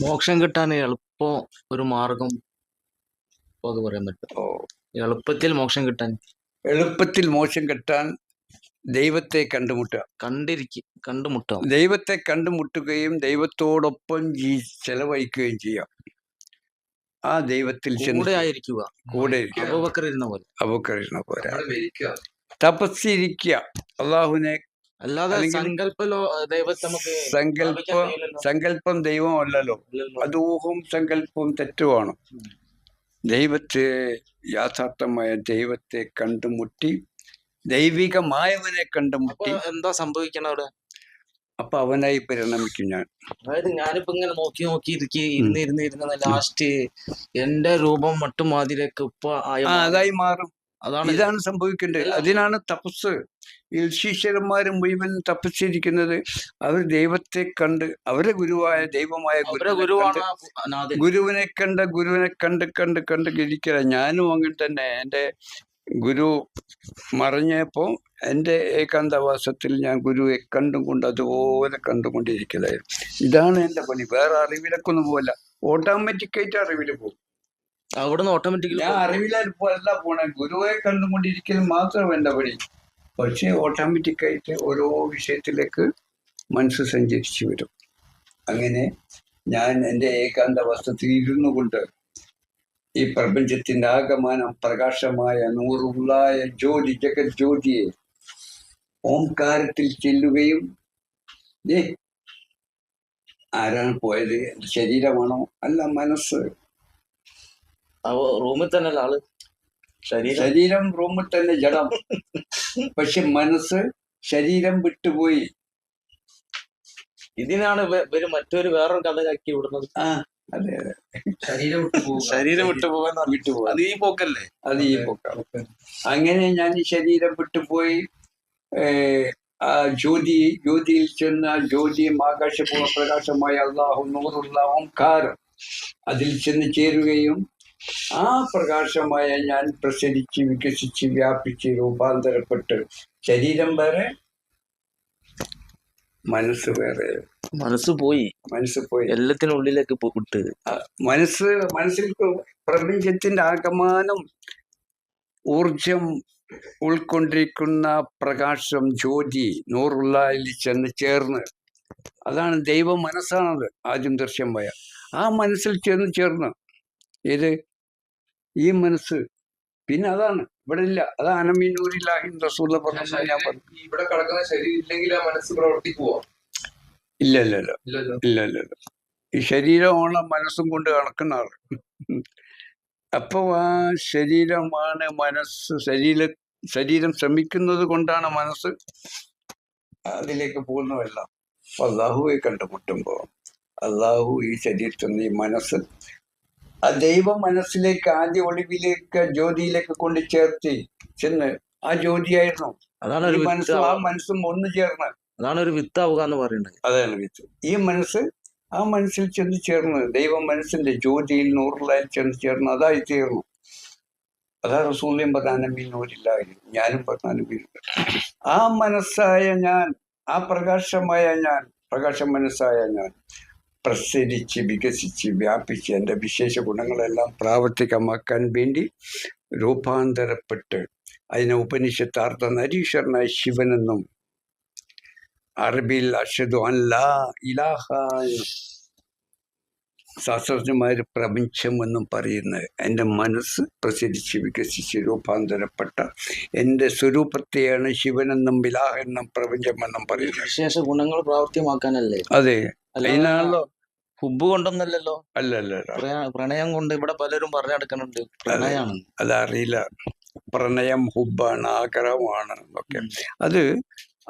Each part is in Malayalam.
മോക്ഷം കിട്ടാൻ എളുപ്പം ഒരു മാർഗം ഇപ്പൊ അത് പറയാൻ പറ്റും. ഓ, എളുപ്പത്തിൽ മോക്ഷം കിട്ടാൻ എളുപ്പത്തിൽ മോക്ഷം കിട്ടാൻ ദൈവത്തെ കണ്ടുമുട്ടാം. ദൈവത്തെ കണ്ടുമുട്ടുകയും ദൈവത്തോടൊപ്പം ചെലവഴിക്കുകയും ചെയ്യാം. ആ ദൈവത്തിൽ കൂടെ ആയിരിക്കുക. കൂടെ അബൂബക്കർ ഇരുന്ന പോലെ. അബൂബക്കർ ഇരുന്ന പോലെ തപസ്സിരിക്കുക. അള്ളാഹുവിനെ അല്ലാതെ ദൈവത്തെ നമുക്ക് സങ്കല്പം ദൈവമല്ലല്ലോ, അത് ഊഹവും സങ്കല്പവും തെറ്റുമാണ്. ദൈവത്തെ, യാഥാർത്ഥമായ ദൈവത്തെ കണ്ടുമുട്ടി, ദൈവികമായവനെ കണ്ടുമുട്ടി എന്താ സംഭവിക്കണം അവിടെ? അപ്പൊ അവനായി പരിണമിക്കും ഞാൻ. അതായത് ഞാനിപ്പോ ഇങ്ങനെ ഇരുന്ന് ലാസ്റ്റ് എന്റെ രൂപം മട്ടുമാതിരിയൊക്കെ അതായി മാറും. ഇതാണ് സംഭവിക്കേണ്ടത്. അതിനാണ് തപസ്. ശിഷ്യന്മാര് മുഴുവൻ തപസ്സിരിക്കുന്നത് അവർ ദൈവത്തെ കണ്ട്, അവരെ ഗുരുവായ ദൈവമായ ഗുരുവിനെ കണ്ട് ഗരിക്കല. ഞാനും അങ്ങനെ തന്നെ. എൻ്റെ ഗുരു മറിഞ്ഞപ്പോ എൻ്റെ ഏകാന്തവാസത്തിൽ ഞാൻ ഗുരുവെ കണ്ടുകൊണ്ട് അതുപോലെ കണ്ടുകൊണ്ടിരിക്കലായിരുന്നു. ഇതാണ് എൻ്റെ പണി. വേറെ അറിവിലൊക്കൊന്നും പോകല്ല, ഓട്ടോമാറ്റിക്കായിട്ട് അറിവിൽ പോകും. അവിടുന്ന് ഓട്ടോമാറ്റിക്കലി ഞാൻ അറിവിലല്ല പോണേ, ഗുരുവെ കണ്ടുകൊണ്ടിരിക്കൽ മാത്രം എൻ്റെ പണി. പക്ഷെ ഓട്ടോമാറ്റിക്കായിട്ട് ഓരോ വിഷയത്തിലേക്ക് മനസ്സ് സഞ്ചരിച്ചു വരും. അങ്ങനെ ഞാൻ എൻ്റെ ഏകാന്തവാസത്തിൽ ഇരുന്നു കൊണ്ട് ഈ പ്രപഞ്ചത്തിന്റെ ആകമാനം പ്രകാശമായ നൂറുള്ളായ ജ്യോതി, ജഗത് ജ്യോതിയെ ഓംകാരത്തിൽ ചെല്ലുകയും, ആരാണ് പോയത്? ശരീരമാണോ? അല്ല, മനസ്സ്. റൂമിൽ തന്നെ ആള്. ശരീരം റൂമിൽ തന്നെ ജഡം. പക്ഷെ മനസ്സ് ശരീരം വിട്ടുപോയി. ഇതിനാണ് മറ്റൊരു വേറൊരു കഥ ആക്കി വിടുന്നത്. അതെ അതെ, ശരീരം വിട്ടുപോകാൻ അത് ഈ പോക്കല്ലേ? അത് ഈ പോക്കാണ്. അങ്ങനെ ഞാൻ ഈ ശരീരം വിട്ടുപോയി ആ ജ്യോതിയിൽ ചെന്ന് ആ ജ്യോതിയും ആകാശപൂർവ്വ പ്രകാശമായ അള്ളാഹു നൂറുള്ള ഓംകാരം അതിൽ ചെന്ന് ചേരുകയും ആ പ്രകാശമായ ഞാൻ പ്രസരിച്ച് വികസിച്ച് വ്യാപിച്ച് രൂപാന്തരപ്പെട്ട് ശരീരം വേറെ, മനസ്സ് വേറെ. മനസ്സ് പോയി എല്ലാത്തിനുള്ളിലേക്ക് വിട്ട് മനസ്സിൽ പ്രപഞ്ചത്തിന്റെ ആകമാനം ഊർജം ഉൾക്കൊണ്ടിരിക്കുന്ന പ്രകാശം ജ്യോതി നൂറുള്ളയിൽ ചെന്ന് ചേർന്ന്, അതാണ് ദൈവ മനസ്സാണത് ആദ്യം ദൃശ്യമായ. ആ മനസ്സിൽ ചെന്ന് ചേർന്ന് ഇത് ഈ മനസ്സ്, പിന്നെ അതാണ് ഇവിടെ ഇല്ല. അതാണ് അനമീനൂരില്ലാഹി റസൂല പറഞ്ഞ. ഞാൻ പറഞ്ഞു ഇവിടെ കിടക്കുന്ന ശരീരം ഇല്ലെങ്കിൽ ആ മനസ്സ് പ്രവർത്തിക്കുവോ? ഇല്ല. ഈ ശരീരമാണ് മനസ്സും കൊണ്ട് നടക്കുന്ന ആള്. അപ്പൊ ആ ശരീരമാണ് മനസ്സ്. ശരീരം ശ്രമിക്കുന്നത് കൊണ്ടാണ് മനസ്സ് അതിലേക്ക് പോകുന്നതല്ല. അള്ളാഹുവെ കണ്ടുമുട്ടുമ്പോ അള്ളാഹു ഈ ശരീരത്തിൽ നിന്ന് ഈ മനസ്സ് ആ ദൈവ മനസ്സിലേക്ക്, ആദ്യ ഒളിവിലേക്ക്, ജ്യോതിയിലേക്ക് കൊണ്ട് ചേർത്തി ചെന്ന് ആ ജ്യോതിയായിരുന്നു. അതാണ് ഒരു മനസ്സും ആ മനസ്സും ഒന്ന് ചേർന്ന്, അതാണ് ഒരു വിത്താവുക എന്ന് പറയുന്നത്. അതാണ് വിത്ത്. ഈ മനസ്സ് ആ മനസ്സിൽ ചെന്ന് ചേർന്ന് ദൈവ മനസ്സിന്റെ ജ്യോതിയിൽ നൂറിലായി ചെന്ന് ചേർന്ന് അതായി തീർന്നു. അതാ റസൂലും പ്രധാനമീൻ നൂരില്ലായിരുന്നു, ഞാനും പ്രധാനമീൻ. ആ മനസ്സായ ഞാൻ, ആ പ്രകാശമായ ഞാൻ, പ്രകാശ മനസ്സായ ഞാൻ പ്രസരിച്ച് വികസിച്ച് വ്യാപിച്ച് എൻ്റെ വിശേഷ ഗുണങ്ങളെല്ലാം പ്രാവർത്തികമാക്കാൻ വേണ്ടി രൂപാന്തരപ്പെട്ട്, അതിനെ ഉപനിഷത്താർത്ഥ നരീശ്വരനായ ശിവനെന്നും അറബിയിൽ അഷ്ഹദു അൻ ലാ ഇലാഹ ശാസ്ത്രജ്ഞന്മാര് പ്രപഞ്ചം എന്നും പറയുന്നത് എൻ്റെ മനസ്സ് പ്രസരിച്ച് വികസിച്ച് രൂപാന്തരപ്പെട്ട എൻ്റെ സ്വരൂപത്തെയാണ് ശിവനെന്നും ഇലാഹെന്നും പ്രപഞ്ചമെന്നും പറയുന്നത്. വിശേഷ ഗുണങ്ങൾ പ്രാവർത്തികമാക്കാനല്ലേ? അതെ, അതിനാണല്ലോ. ഹുബ് കൊണ്ടൊന്നല്ലോ. അല്ല, പ്രണയം കൊണ്ട് ഇവിടെ പലരും പറഞ്ഞു നടക്കുന്നുണ്ട്. പ്രണയമാണ്. അതറിയില്ല. പ്രണയം ഹുബാണ്, ആഗ്രഹമാണ് ഒക്കെ. അത്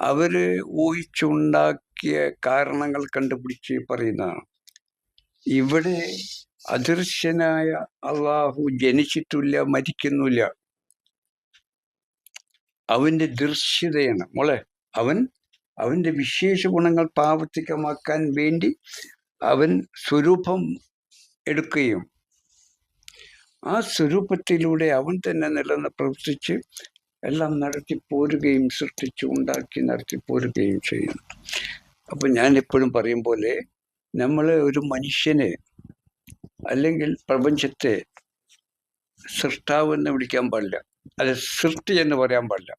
അവര് ഊഹിച്ചുണ്ടാക്കിയ കാരണങ്ങൾ കണ്ടുപിടിച്ച് പറയുന്നതാണ്. ഇവിടെ അദൃശ്യനായ അള്ളാഹു ജനിച്ചിട്ടില്ല, മരിക്കുന്നില്ല. അവന്റെ ദൃശ്യതയാണ് മോളെ. അവന്റെ വിശേഷ ഗുണങ്ങൾ പ്രാവർത്തികമാക്കാൻ വേണ്ടി അവൻ സ്വരൂപം എടുക്കുകയും ആ സ്വരൂപത്തിലൂടെ അവൻ തന്നെ നിലനിന്ന് പ്രവർത്തിച്ച് എല്ലാം നടത്തിപ്പോരുകയും സൃഷ്ടിച്ച് ഉണ്ടാക്കി നടത്തിപ്പോരുകയും ചെയ്യുന്നു. അപ്പം ഞാൻ എപ്പോഴും പറയും പോലെ നമ്മൾ ഒരു മനുഷ്യനെ അല്ലെങ്കിൽ പ്രപഞ്ചത്തെ സൃഷ്ടാവ് എന്ന് വിളിക്കാൻ പാടില്ല, അല്ല സൃഷ്ടി എന്ന് പറയാൻ പാടില്ല.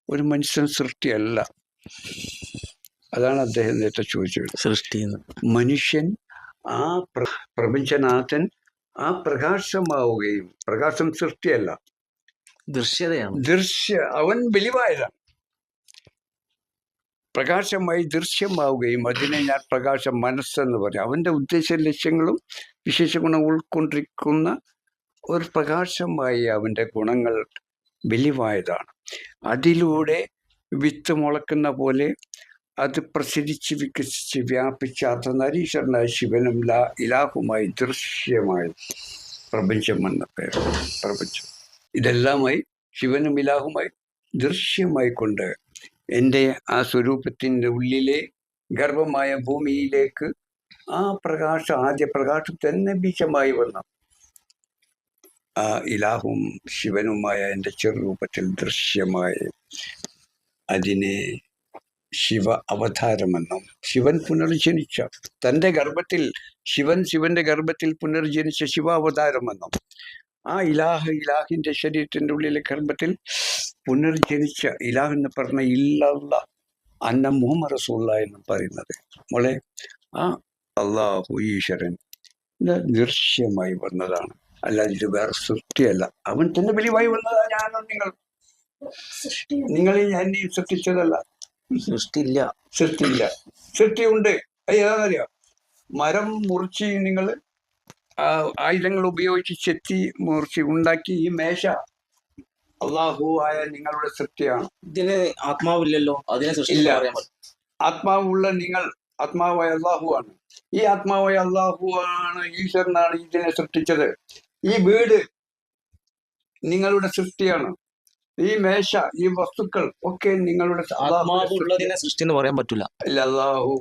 ഒരു മനുഷ്യൻ സൃഷ്ടിയല്ല. അതാണ് അദ്ദേഹം നേരത്തെ ചോദിച്ചത്. സൃഷ്ടി മനുഷ്യൻ ആ പ്രപഞ്ചനാഥൻ ആ പ്രകാശമാവുകയും, പ്രകാശം സൃഷ്ടിയല്ല, ദൃശ്യതയാണ്. അവൻ വെളിവായതാണ്. പ്രകാശമായി ദൃശ്യമാവുകയും അതിനെ ഞാൻ പ്രകാശ മനസ്സെന്ന് പറയും. അവൻ്റെ ഉദ്ദേശ ലക്ഷ്യങ്ങളും വിശേഷ ഗുണം ഉൾക്കൊണ്ടിരിക്കുന്ന ഒരു പ്രകാശമായി അവൻ്റെ ഗുണങ്ങൾ വെളിവായതാണ്. അതിലൂടെ വിത്ത് മുളക്കുന്ന പോലെ അത് പ്രസരിച്ച് വികസിച്ച് വ്യാപിച്ച് അർദ്ധനാരീശ്വരനായ ശിവനും ഇലാഹുമായി ദൃശ്യമായി പ്രപഞ്ചം എന്ന പേര്. പ്രപഞ്ചം ഇതെല്ലാമായി ശിവനും ഇലാഹുമായി ദൃശ്യമായി കൊണ്ട് എൻ്റെ ആ സ്വരൂപത്തിൻ്റെ ഉള്ളിലെ ഗർഭമായ ഭൂമിയിലേക്ക് ആ പ്രകാശം, ആദ്യ പ്രകാശം തന്നെ ബീജമായി വന്നു ആ ഇലാഹും ശിവനുമായ എൻ്റെ ചെറുരൂപത്തിൽ ദൃശ്യമായി അതിനെ ശിവ അവതാരമെന്നും, ശിവൻ പുനർജനിച്ച തൻ്റെ ഗർഭത്തിൽ, ശിവന്റെ ഗർഭത്തിൽ പുനർജനിച്ച ശിവ അവതാരമെന്നും, ആ ഇലാഹിന്റെ ശരീരത്തിൻ്റെ ഉള്ളിലെ ഗർഭത്തിൽ പുനർജനിച്ച ഇലാഹ് എന്ന് പറഞ്ഞ ഇല്ലല്ല അന്ന മുഹമ്മദ് റസൂലുള്ള എന്ന് പറയുന്നത് മോളെ ആ അള്ളാഹു ഈശ്വരൻ ദൃശ്യമായി വന്നതാണ്. അല്ലാതെ ഇത് വേറെ സൃഷ്ടിയല്ല. അവൻ തന്നെ വെളിവായി വന്നതാണ്. ഞാനോ നിങ്ങളെ ഞാൻ സൃഷ്ടിച്ചതല്ല. സൃഷ്ടിയില്ല. സൃഷ്ടിയുണ്ട്. ഏതാണെന്നറിയാം, മരം മുറിച്ച് നിങ്ങൾ ആയുധങ്ങൾ ഉപയോഗിച്ച് ചെത്തി മുറിച്ച് ഉണ്ടാക്കി ഈ മേശ അള്ളാഹു ആയ നിങ്ങളുടെ സൃഷ്ടിയാണ്. ഇതിന് ആത്മാവില്ലല്ലോ, അതിനെ സൃഷ്ടിയില്ല. ആത്മാവുള്ള നിങ്ങൾ ആത്മാവായ അള്ളാഹു ആണ്. ഈ ആത്മാവായ അള്ളാഹു ആണ്, ഈശ്വരനാണ് ഇതിനെ സൃഷ്ടിച്ചത്. ഈ വീട് നിങ്ങളുടെ സൃഷ്ടിയാണ്. ഈ മേശ, ഈ വസ്തുക്കൾ ഒക്കെ നിങ്ങളുടെ ആത്മാവുള്ളതിനെ സൃഷ്ടി എന്ന് പറയാൻ പറ്റില്ല. ഇല്ല, അള്ളാഹു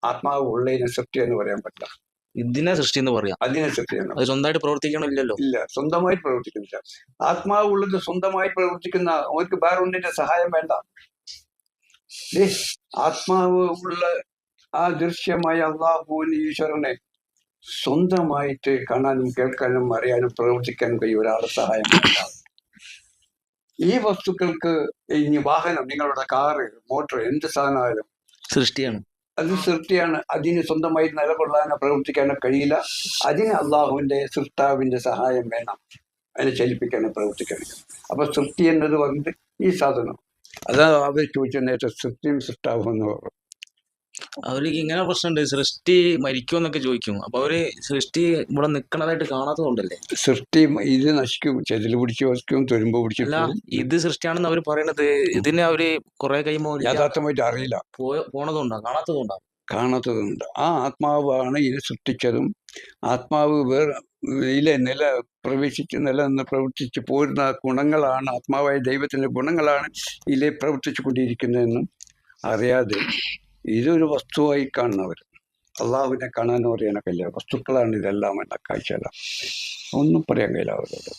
ആത്മാവ് ഉള്ളതിനെ സൃഷ്ടി എന്ന് പറയാൻ പറ്റില്ല. ഇതിനെ സൃഷ്ടി എന്ന് പറയാം. അതിനെ സൃഷ്ടി അത് സ്വന്തമായിട്ട് പ്രവർത്തിക്കണില്ലല്ലോ. ഇല്ല, സ്വന്തമായി പ്രവർത്തിക്കുന്നില്ല. ആത്മാവ് ഉള്ളത് സ്വന്തമായി പ്രവർത്തിക്കുന്ന അവർക്ക് വേറെ ഒന്നിന്റെ സഹായം വേണ്ട. ആത്മാവ് ഉള്ള ആ ദൃശ്യമായ അള്ളാഹുവിന് ഈശ്വരനെ സ്വന്തമായിട്ട് കാണാനും കേൾക്കാനും അറിയാനും പ്രവർത്തിക്കാനും കഴിയും ഒരാളുടെ സഹായം വേണ്ട. ഈ വസ്തുക്കൾക്ക് ഇനി വാഹനം, നിങ്ങളുടെ കാറ്, മോട്ടോർ, എന്ത് സാധനമായാലും സൃഷ്ടിയാണ്. അത് സൃഷ്ടിയാണ്. അതിന് സ്വന്തമായി നിലകൊള്ളാനോ പ്രവർത്തിക്കാനോ കഴിയില്ല. അതിന് അള്ളാഹുവിന്റെ സൃഷ്ടാവിന്റെ സഹായം വേണം, അതിനെ ചലിപ്പിക്കാനോ പ്രവർത്തിക്കാനോ. അപ്പൊ സൃഷ്ടി എന്നത് വന്നിട്ട് ഈ സാധനം, അതാ അവർ ചോദിച്ച നേരത്തെ സൃഷ്ടിയും സൃഷ്ടാവും എന്ന് പറഞ്ഞു. അവർക്ക് ഇങ്ങനെ പ്രശ്നമുണ്ട്, സൃഷ്ടി മരിക്കുമെന്നൊക്കെ ചോദിക്കും. അപ്പൊ അവര് സൃഷ്ടി ഇവിടെ നിക്കണതായിട്ട് കാണാത്തതുകൊണ്ടല്ലേ. സൃഷ്ടി ഇത് നശിക്കും, ചെതില് പിടിച്ച് വസിക്കും, തുരുമ്പ് പിടിച്ചില്ല. ഇത് സൃഷ്ടിയാണെന്ന് അവര് പറയണത്. ഇതിനെ അവര് കുറെ കഴിയുമ്പോൾ യാഥാർത്ഥമായിട്ട് അറിയില്ല, പോണതുകൊണ്ടാ, കാണാത്തതുണ്ട്. ആ ആത്മാവാണ് ഇത് സൃഷ്ടിച്ചതും ആത്മാവ് നില പ്രവേശിച്ച് നിലനിന്ന് പ്രവർത്തിച്ച് പോരുന്ന ഗുണങ്ങളാണ്, ആത്മാവായ ദൈവത്തിന്റെ ഗുണങ്ങളാണ് ഇതിലെ പ്രവർത്തിച്ചു കൊണ്ടിരിക്കുന്നതെന്നും അറിയാതെ ഇതൊരു വസ്തുവായി കാണുന്നവർ, അള്ളാഹുവിനെ കാണാനോ അറിയാനൊക്കെ ഇല്ല, വസ്തുക്കളാണ് ഇതെല്ലാം എന്ന കാഴ്ചയല്ല, ഒന്നും പറയാൻ കഴിയില്ല അവരോട്.